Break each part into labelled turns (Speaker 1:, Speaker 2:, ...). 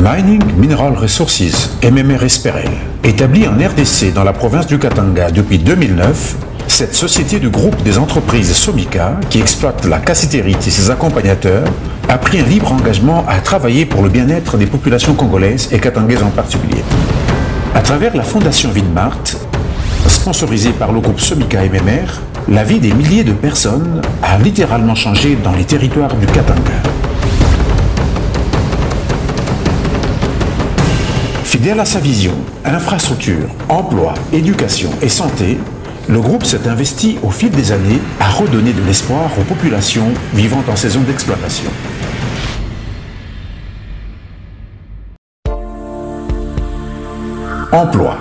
Speaker 1: Mining Mineral Resources, MMR SPRL, établie en RDC dans la province du Katanga depuis 2009, cette société du groupe des entreprises Somika, qui exploite la cassitérite et ses accompagnateurs, a pris un libre engagement à travailler pour le bien-être des populations congolaises et katangaises en particulier. À travers la fondation Winmart, sponsorisée par le groupe Somika MMR, la vie des milliers de personnes a littéralement changé dans les territoires du Katanga. Fidèle à sa vision, infrastructure, emploi, éducation et santé, le groupe s'est investi au fil des années à redonner de l'espoir aux populations vivant en ces zones d'exploitation. Emploi.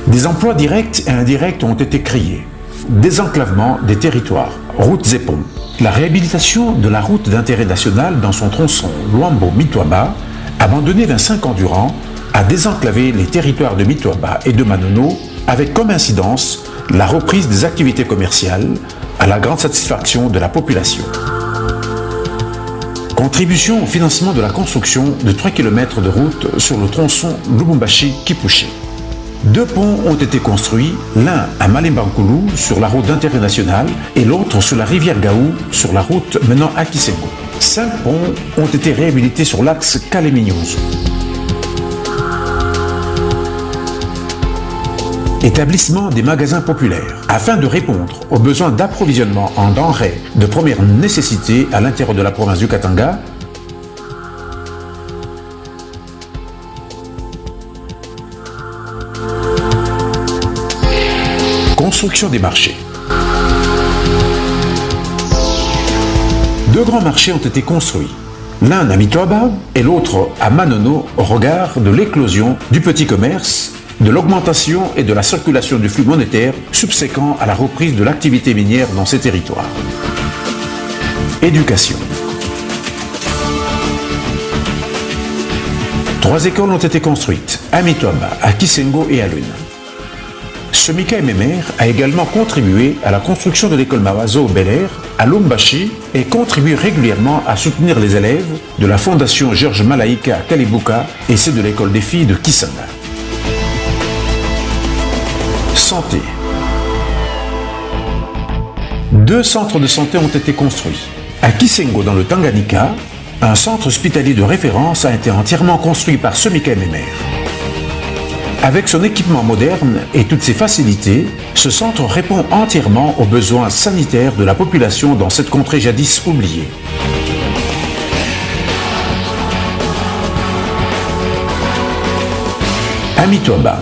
Speaker 1: Des emplois directs et indirects ont été créés. Désenclavement des territoires, routes et ponts. La réhabilitation de la route d'intérêt national dans son tronçon Luambo-Mitwaba, abandonnée 25 ans durant, a désenclavé les territoires de Mitwaba et de Manono avec comme incidence la reprise des activités commerciales à la grande satisfaction de la population. Contribution au financement de la construction de 3 km de route sur le tronçon Lubumbashi-Kipushi. 2 ponts ont été construits, l'un à Malembankulu sur la route d'intérêt national et l'autre sur la rivière Gaou sur la route menant à Kisengo. 5 ponts ont été réhabilités sur l'axe Kalemignoso. Établissement des magasins populaires, afin de répondre aux besoins d'approvisionnement en denrées de première nécessité à l'intérieur de la province du Katanga. Construction des marchés. 2 grands marchés ont été construits, l'un à Mitwaba et l'autre à Manono au regard de l'éclosion du petit commerce, de l'augmentation et de la circulation du flux monétaire subséquent à la reprise de l'activité minière dans ces territoires. Éducation. 3 écoles ont été construites, à Mitwaba, à Kisengo et à Lune. Somika MMR a également contribué à la construction de l'école Mawazo au Bel-Air, à Lumbashi, et contribue régulièrement à soutenir les élèves de la fondation Georges Malaïka à Kalibuka et ceux de l'école des filles de Kisanga. Santé. 2 centres de santé ont été construits. À Kisengo, dans le Tanganyika, un centre hospitalier de référence a été entièrement construit par Somika MMR. Avec son équipement moderne et toutes ses facilités, ce centre répond entièrement aux besoins sanitaires de la population dans cette contrée jadis oubliée. À Mitwaba,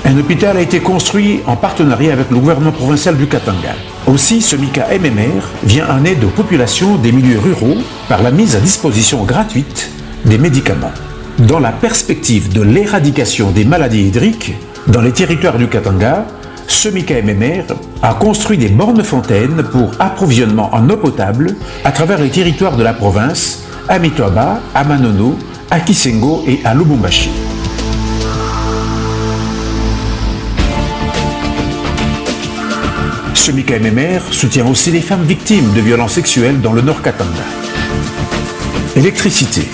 Speaker 1: un hôpital a été construit en partenariat avec le gouvernement provincial du Katanga. Aussi, Somika MMR vient en aide aux populations des milieux ruraux par la mise à disposition gratuite des médicaments. Dans la perspective de l'éradication des maladies hydriques dans les territoires du Katanga, Somika MMR a construit des bornes-fontaines pour approvisionnement en eau potable à travers les territoires de la province, à Mitwaba, à Manono, à Kisengo et à Lubumbashi. Somika MMR soutient aussi les femmes victimes de violences sexuelles dans le Nord Katanga. Électricité.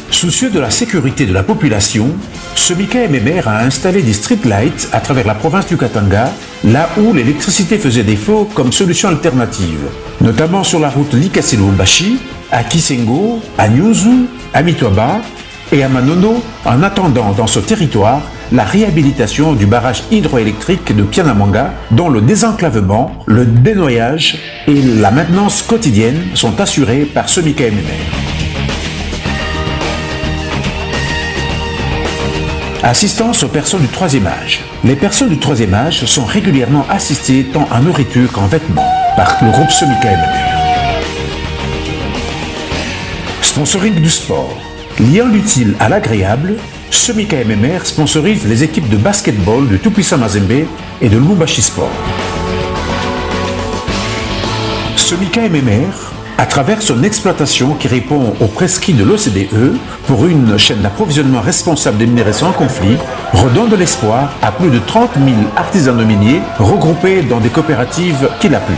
Speaker 1: Soucieux de la sécurité de la population, Somika MMR a installé des streetlights à travers la province du Katanga, là où l'électricité faisait défaut comme solution alternative, notamment sur la route Likasi-Lubumbashi, à Kisengo, à Nyuzu, à Mitwaba et à Manono, en attendant dans ce territoire la réhabilitation du barrage hydroélectrique de Pianamanga, dont le désenclavement, le dénoyage et la maintenance quotidienne sont assurés par Somika MMR. Assistance aux personnes du 3e âge. Les personnes du 3e âge sont régulièrement assistées tant en nourriture qu'en vêtements par le groupe Somika MMR. Sponsoring du sport. Liant l'utile à l'agréable, Somika MMR sponsorise les équipes de basketball de Tout-Puissant Mazembe et de Lubumbashi Sport. Somika MMR, à travers son exploitation qui répond aux prescrits de l'OCDE pour une chaîne d'approvisionnement responsable des minerais sans conflit, redonne de l'espoir à plus de 30 000 artisans miniers regroupés dans des coopératives qui l'appuient.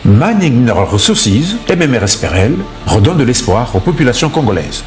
Speaker 1: Mining Mineral Resources, MMR SPRL, redonne de l'espoir aux populations congolaises.